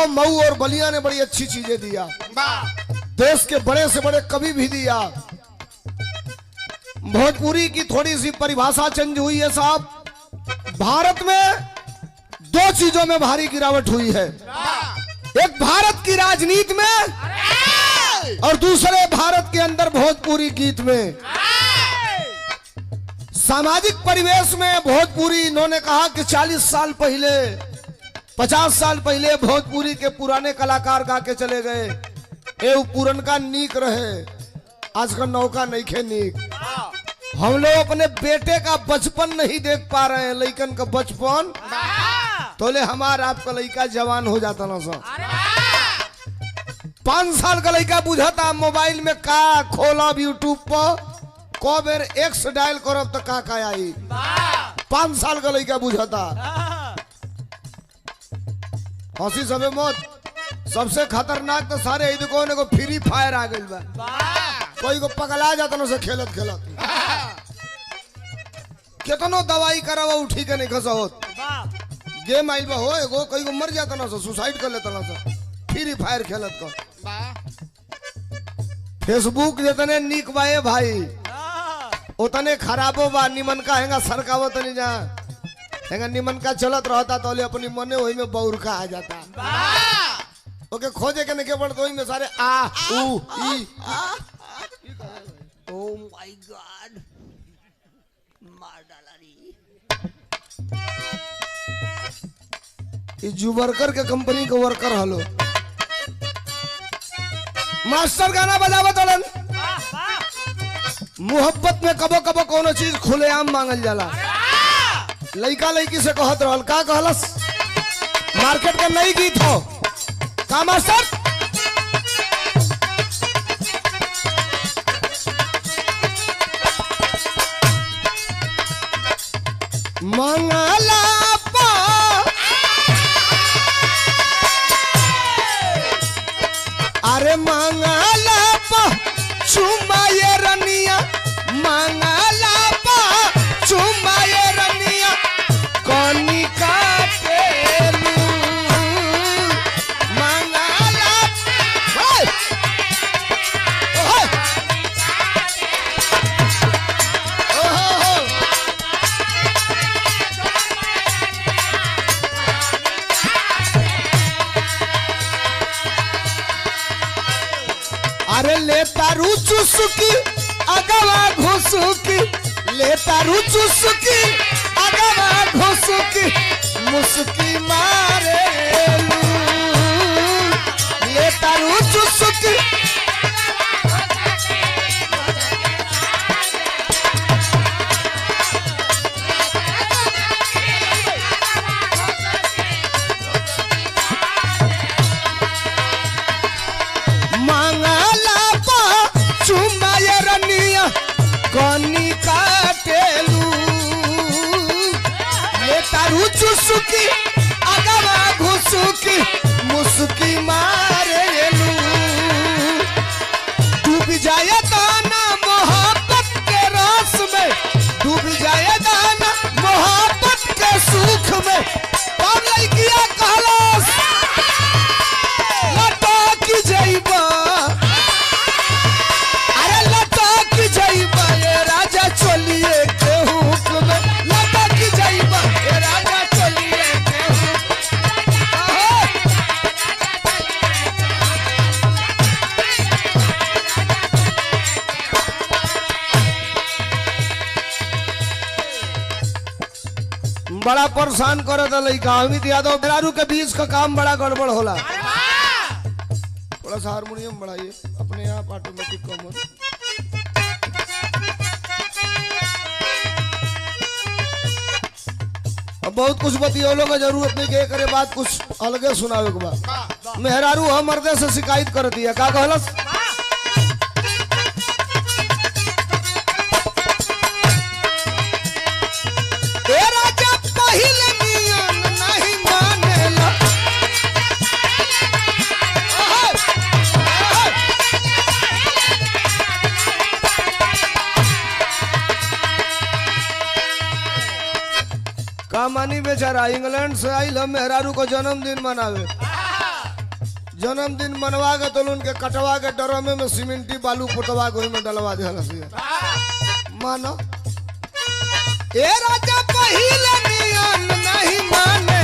को मऊ और बलिया ने बड़ी अच्छी चीजें दिया, देश के बड़े से बड़े कवि भी दिया। भोजपुरी की थोड़ी सी परिभाषा चेंज हुई है साहब। भारत में दो चीजों में भारी गिरावट हुई है, एक भारत की राजनीति में और दूसरे भारत के अंदर भोजपुरी गीत में। सामाजिक परिवेश में भोजपुरी, इन्होंने कहा कि 40 साल पहले 50 साल पहले भोजपुरी के पुराने कलाकार गा के चले गए, ए पुरनका नीक रहे, आज का नौका नहीं खे नीक। हम लोग अपने बेटे का बचपन नहीं देख पा रहे हैं, लइकन का बचपन तोले हमारा आपका लड़का जवान हो जाता ना सर। 5 साल का लड़का बुझाता मोबाइल में का खोलब यूट्यूब पर को बेर एक्स डायल करब तो का आई। 5 साल का लड़का बुझाता। हंसी सबे मत, सबसे खतरनाक तो सारे दुकान को फ्री फायर आ गई बा, कोई को पगला जाता ना से खेलत खेलत। कितनो दवाई करावा उठी के नहीं खसा होत, गेम आइल बा हो एगो, कोई को मर जाता ना से, सुसाइड कर लेता ना से फ्री फायर खेलत को। फेसबुक जितने नीक बाए भाई उतने खराबो बा, निमन का हैंगा सरकावो तनी जा हैंगा निमन का चलत रहता तो अपनी मने वही में बौर का आ जाता। ओके खोजे के नहीं पड़ता वही में सारे आ ऊ ई। ओ माय गॉड, मार डाला री। जो वर्कर के कंपनी के वर्कर हलो मास्टर गाना बजावत हलन। मोहब्बत में कबो कबो कोनो चीज खुलेआम मांगल जाला। लइका लइकी से कहत रहल, का कहलस, मार्केट का नई गीत हो का मास्टर, मंगला पा अरे मंगला पा चुमाए रनिया, मंगला पा चुमाए रनिया कनी का पेलू मंगला। अरे ले तारू चुसुकी अगवा घुसुकी, ले तारू चुसुकी अगवा घुसुकी मुसुकी मारे लू, ले तारू चुसुकी। कनी काटेलू ले तारू चुसुकी अगवा घुसुकी मुसुकी मारेलू। डूब जाए दाना मोहब्बत के रस में, डूब जाए दाना मोहब्बत के सुख में। और लइकिया कहलस लटक जइबा, अरे लटक जइबा चलिए के हुक्म में, लटक जाइबा ए राजा चलिए के बड़ा परेशान करत लइका। अमित यादव बेरारू के बीच का काम बड़ा गड़बड़ होला। थोड़ा सा हारमोनियम बढ़ाइए अपने आप ऑटोमेटिक कम हो। बहुत कुछ बतियोलो का जरूरत नहीं, के करे बात कुछ अलगे सुनावे के बाद। मेहरारू हम मर्दे से शिकायत कर दिया, का कहलस, ए राजा पहिले नियन नहीं मानेला, का मानी बेचारा इंग्लैंड से आइल हम मेहरारू को जन्मदिन मनावे, जन्मदिन मनवा के तो उनके कटवा के डरमे में सीमेंटी बालू पुतवा के में डलवा दिया मानो ए राजा पहिले नियम नहीं माने